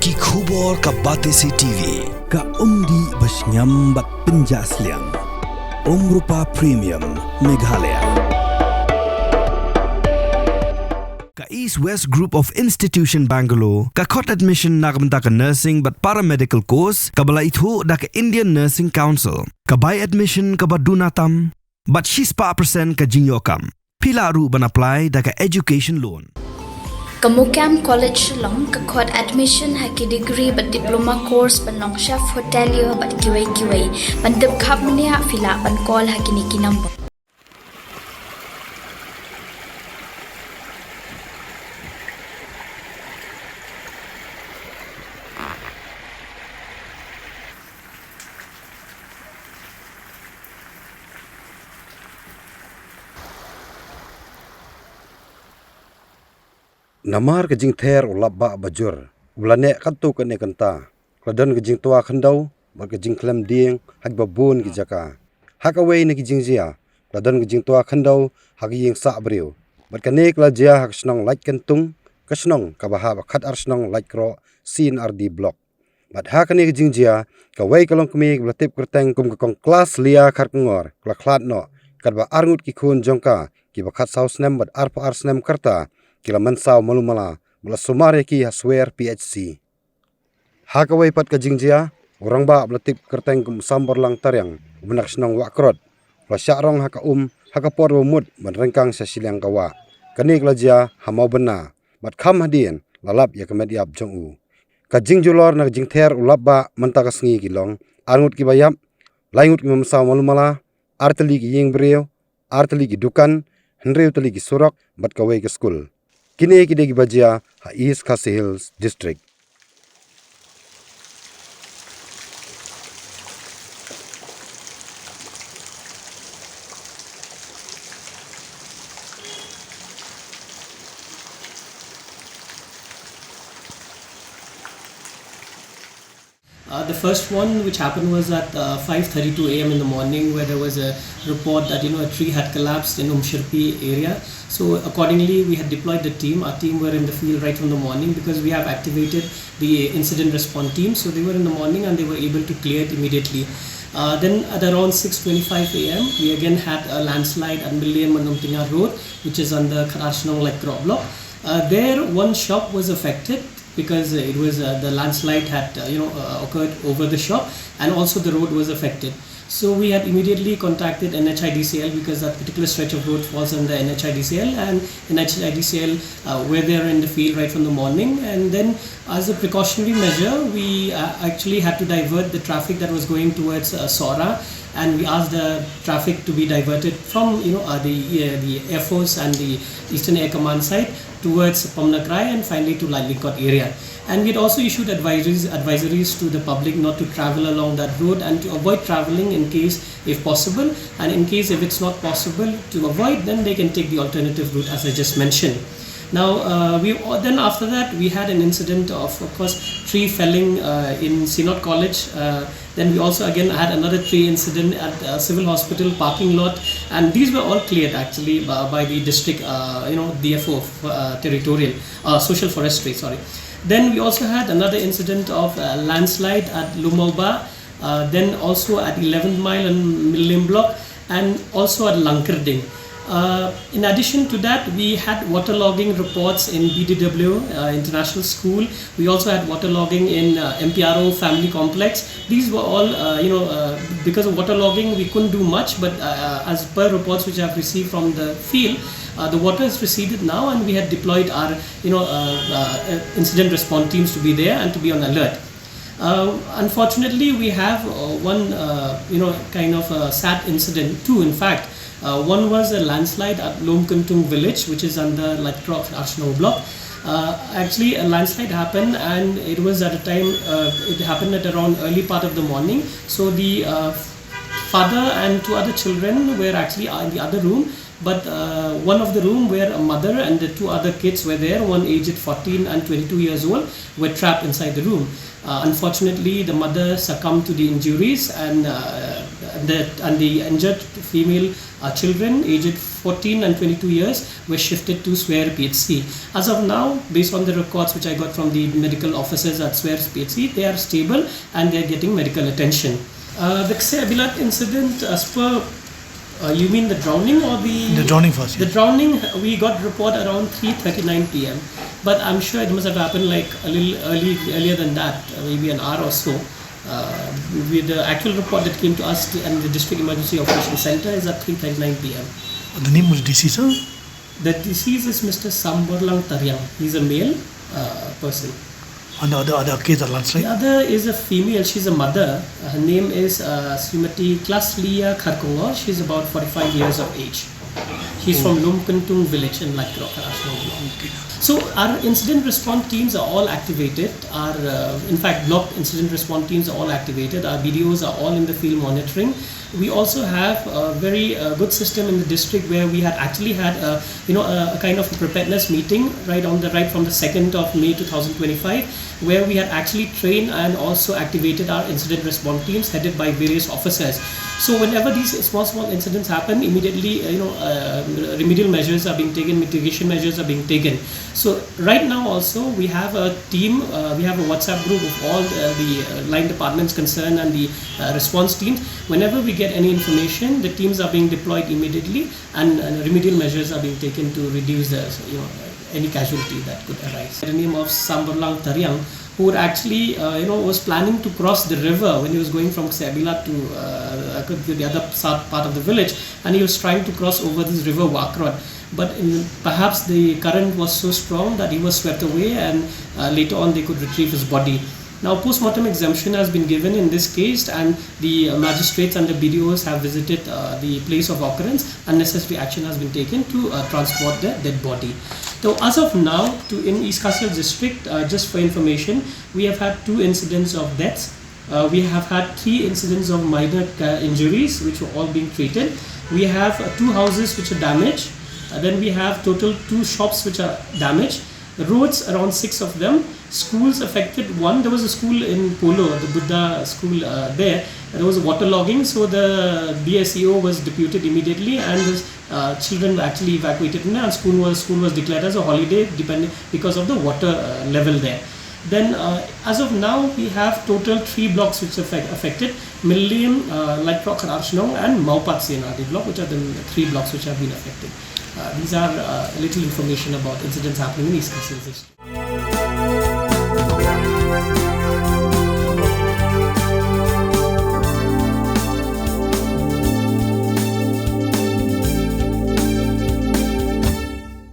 Ki khubor ka Batesi TV. Ka umdi basnyam bat penjaslian. Rupa Premium Meghalaya. Ka East West Group of Institution Bangalore. Ka khot admission nagmenta ka nursing but paramedical course. Ka bala ithu da ka Indian Nursing Council. Ka buy admission ka badunatam. But she's pa percent ka jingyokam. Pila ru ban apply da ka education loan. Kamukam College Long kakot admission haki degree but diploma course ban long chef hotelier but kiway ban dep khap mania fila ban call haki niki number. Namar ke jing ther ulap ba bajur ulane katu kene kanta kladan ke jing tua Khyndew bar ke jing klem ding hak babun ki jaka hak away ne ki jing jia kladan ke jing tua Khyndew hak ying sa briu bar kane kla jia hak snong like kentung ka snong ka ba ha khat ar snong like ro sin rd block bat hak ne ki jing jia ka way ka Longkmie bla tip kerteng kum ka kong class lia khar ngor kla khlat no kat ba arngut ki khun jongka ki ba khat saus nem bat ar pa ar snem karta kila mansau malumala bala sumare ki haswer PHC hakawai pat ka jingjia Rangbah blatip kerteng kum sambar lang taryang benak snong wakrot la syarong haka haka por mut ban rengkang sa silang kawa kanik lajia hamau bena bat kham hadien lalap ya kemet yap jongu ka jingjulor na jingther ulap ba manta ka sngi kilong arngut ki bayap laingut ki mamsau malumala arteli ki ying breu arteli ki dukan hendreu teli ki surak bat kawai ke school kini kide ki bajia ha East Khasi Hills District. The first one which happened was at 5:32 a.m. in the morning, where there was a report that a tree had collapsed in Umshirpi area. So accordingly, we had deployed the team. Our team were in the field right from the morning because we have activated the incident response team. So they were in the morning and they were able to clear it immediately. Then at around 6:25 a.m. we again had a landslide at Milliam Manumtinga Road, which is on the Kharashnong Lait block. There one shop was affected because it was the landslide had occurred over the shop, and also the road was affected. So we had immediately contacted NHIDCL because that particular stretch of road falls under NHIDCL, and NHIDCL were there in the field right from the morning. And then as a precautionary measure, we actually had to divert the traffic that was going towards Sora, and we asked the traffic to be diverted from the Air Force and the Eastern Air Command side towards Pamnakrai and finally to Longkmie area. And we had also issued advisories to the public not to travel along that road and to avoid traveling in case if possible, and in case if it's not possible to avoid, then they can take the alternative route as I just mentioned. Now then after that we had an incident of course tree felling in Sinot College. Then we also again had another tree incident at Civil Hospital parking lot, and these were all cleared actually by the district DFO of territorial social forestry, sorry. Then we also had another incident of landslide at Lumauba, then also at 11th Mile and Milliam Block, and also at Longkmie. In addition to that, we had waterlogging reports in BDW International School. We also had waterlogging in MPRO Family Complex. These were all, because of waterlogging, we couldn't do much, but as per reports which I have received from the field, the water has receded now, and we had deployed our, incident response teams to be there and to be on alert. Unfortunately, we have one, kind of sad incident, two in fact. One was a landslide at Longkmie village, which is under Kharashnong block. Actually, a landslide happened, and it was at a time, it happened at around early part of the morning. So the father and two other children were actually in the other room, but one of the room where a mother and the two other kids were there, one aged 14 and 22 years old, were trapped inside the room. Unfortunately, the mother succumbed to the injuries, and the injured female children aged 14 and 22 years were shifted to Swer PHC. As of now, based on the records which I got from the medical officers at Swer PHC, they are stable and they are getting medical attention. The Khsebilat incident, as per you mean the drowning or the drowning first? The drowning, we got report around 3:39 p.m. But I'm sure it must have happened like a little earlier than that, maybe an hour or so. With the actual report that came to us and the District Emergency Operations Center is at 3:39 p.m. The name was deceased, sir? The deceased is Mr. Samborlang Taryang. He's a male person. And the other kids are The landslide? other is a female. She's a mother. Her name is Srimati Klaslia Kharkongor. She's about 45 years of age. She's from Longkmie village in Lait. So our incident response teams are all activated. Our in fact block incident response teams are all activated. Our BDOs are all in the field monitoring. We also have a very good system in the district where we had actually had a kind of a preparedness meeting right from the 2nd of May 2025, where we had actually trained and also activated our incident response teams headed by various officers. So whenever these small incidents happen, immediately remedial measures are being taken, mitigation measures are being taken. So right now also we have a team, we have a WhatsApp group of all the line departments concerned and the response teams. Whenever we get any information, the teams are being deployed immediately, and remedial measures are being taken to reduce the any casualty that could arise. The name of Samborlang Taryang, who actually was planning to cross the river when he was going from Khsebilat to the other part of the village, and he was trying to cross over this river Wakrod. But perhaps the current was so strong that he was swept away, and later on they could retrieve his body. Now post-mortem exemption has been given in this case, and the magistrates and the BDOs have visited the place of occurrence, and necessary action has been taken to transport the dead body. So as of now, in East Khasiat district, just for information, we have had 2 incidents of deaths. We have had 3 incidents of minor injuries which were all being treated. We have 2 houses which are damaged. Then we have total 2 shops which are damaged. Roads, around 6 of them. Schools affected, 1. There was a school in Polo, the Buddha school there. There was waterlogging, so the DSEO was deputed immediately, and the children were actually evacuated, and school was declared as a holiday because of the water level there. Then as of now, we have total 3 blocks which are affected: Millim, Lait and Maupat Senadi block, which are the 3 blocks which have been affected. These are little information about incidents happening in East Khasiat district.